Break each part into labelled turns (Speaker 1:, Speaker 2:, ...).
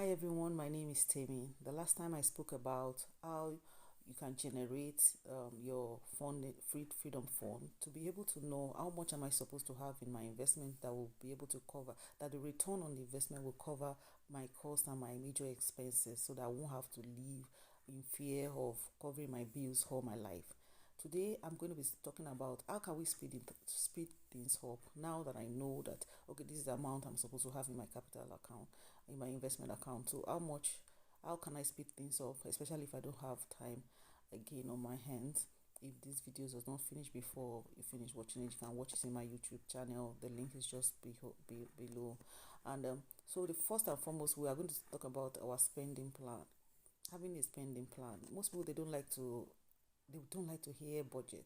Speaker 1: Hi everyone, my name is Temi. The last time I spoke about how you can generate your freedom fund to be able to know how much am I supposed to have in my investment that will be able to cover, that the return on the investment will cover my cost and my major expenses so that I won't have to live in fear of covering my bills all my life. Today I'm going to be talking about how can we speed things up now that I know that okay, this is the amount I'm supposed to have in my capital account, in my investment account. So how can I speed things up, especially if I don't have time again on my hands. If this video does not finish before you finish watching it, you can watch it in my YouTube channel. The link is just below. And so the first and foremost, we are going to talk about our spending plan. Having a spending plan. Most people they don't like to hear budget.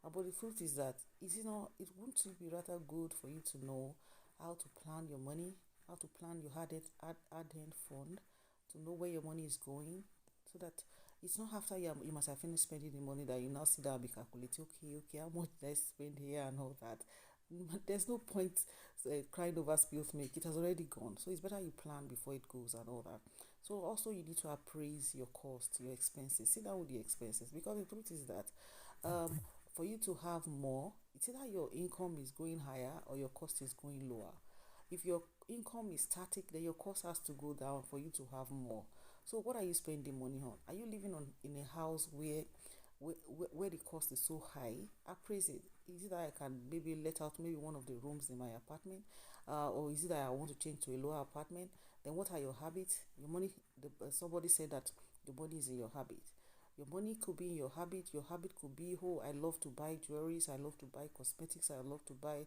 Speaker 1: But the truth is that it wouldn't it be rather good for you to know how to plan your money, how to plan your hard-earned fund, to know where your money is going, so that it's not after you must have finished spending the money that you now sit down and be calculating, okay, how much did I spend here and all that. There's no point crying over spilled milk. It has already gone. So it's better you plan before it goes and all that. So also you need to appraise your cost, your expenses. Sit down with the expenses, because the truth is that for you to have more, it's either your income is going higher or your cost is going lower. If your income is static, then your cost has to go down for you to have more. So what are you spending money on? Are you living in a house where the cost is so high? Appraise it. Is it that I can maybe let out maybe one of the rooms in my apartment, or is it that I want to change to a lower apartment? Then what are your habits? Your money. Somebody said that the money is in your habit. Your money could be in your habit. Your habit could be, oh, I love to buy jewelries. I love to buy cosmetics. I love to buy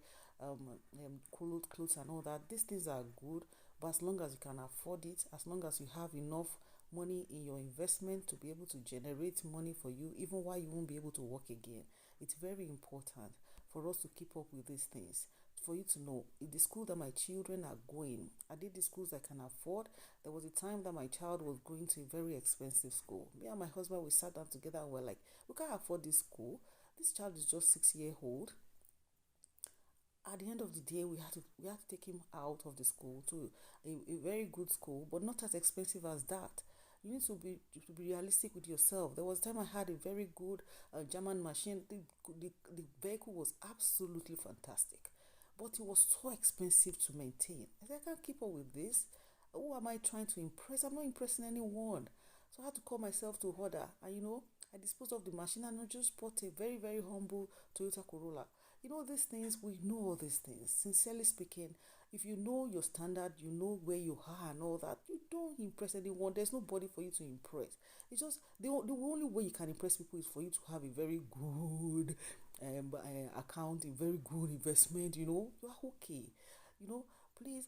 Speaker 1: clothes and all that. These things are good, but as long as you can afford it, as long as you have enough money in your investment to be able to generate money for you, even while you won't be able to work again, it's very important for us to keep up with these things. For you to know if the school that my children are going, are they the schools I can afford? There was a time that my child was going to a very expensive school. Me and my husband, we sat down together and we're like, we can't afford this school. This child is just 6 years old. At the end of the day, we had to take him out of the school to a very good school, but not as expensive as that. You need to be realistic with yourself. There was a time I had a very good German machine. The vehicle was absolutely fantastic, but it was so expensive to maintain. I said, I can't keep up with this. Who am I trying to impress? I'm not impressing anyone. So I had to call myself to order. And I disposed of the machine and I just bought a very, very humble Toyota Corolla. These things, we know all these things. Sincerely speaking, if you know your standard, you know where you are and all that, you don't impress anyone. There's nobody for you to impress. It's just the only way you can impress people is for you to have a very good account, a very good investment. You are okay. Please,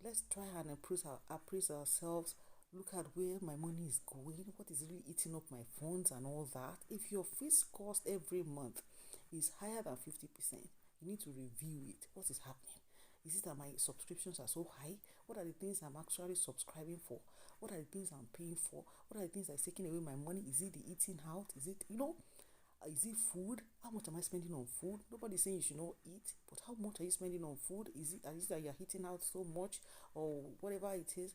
Speaker 1: let's try and appraise ourselves. Look at where my money is going, what is really eating up my funds and all that. If your fixed cost every month is higher than 50%, you need to review it. What is happening? Is it that my subscriptions are so high? What are the things I'm actually subscribing for? What are the things I'm paying for? What are the things that's taking away my money? Is it the eating out? Is it, is it food? How much am I spending on food? Nobody's saying you should not eat, but how much are you spending on food? Is it that you're eating out so much, or whatever it is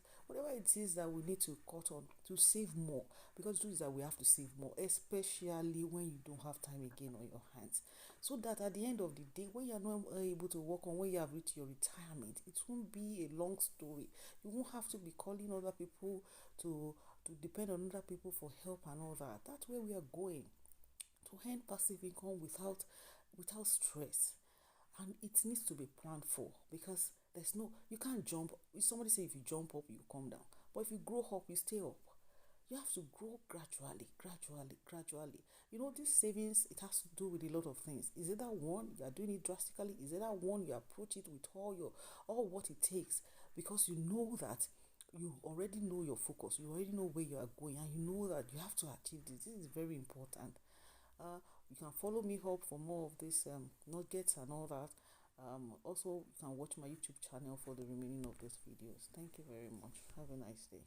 Speaker 1: that we need to cut on to save more? Because the truth is that we have to save more, especially when you don't have time again on your hands. So that at the end of the day, when you're not able to work on, when you have reached your retirement, it won't be a long story. You won't have to be calling other people to depend on other people for help and all that. That's where we are going, to earn passive income without stress. And it needs to be planned for, because you can't jump. Somebody say if you jump up you come down, but if you grow up you stay up. You have to grow gradually. This savings, it has to do with a lot of things. Is it that one you are doing it drastically? Is it that one you approach it with all what it takes? Because you know that you already know your focus, you already know where you are going, and you know that you have to achieve this. This is very important. You can follow me up for more of this nuggets and all that. Also, you can watch my YouTube channel for the remaining of these videos. Thank you very much. Have a nice day.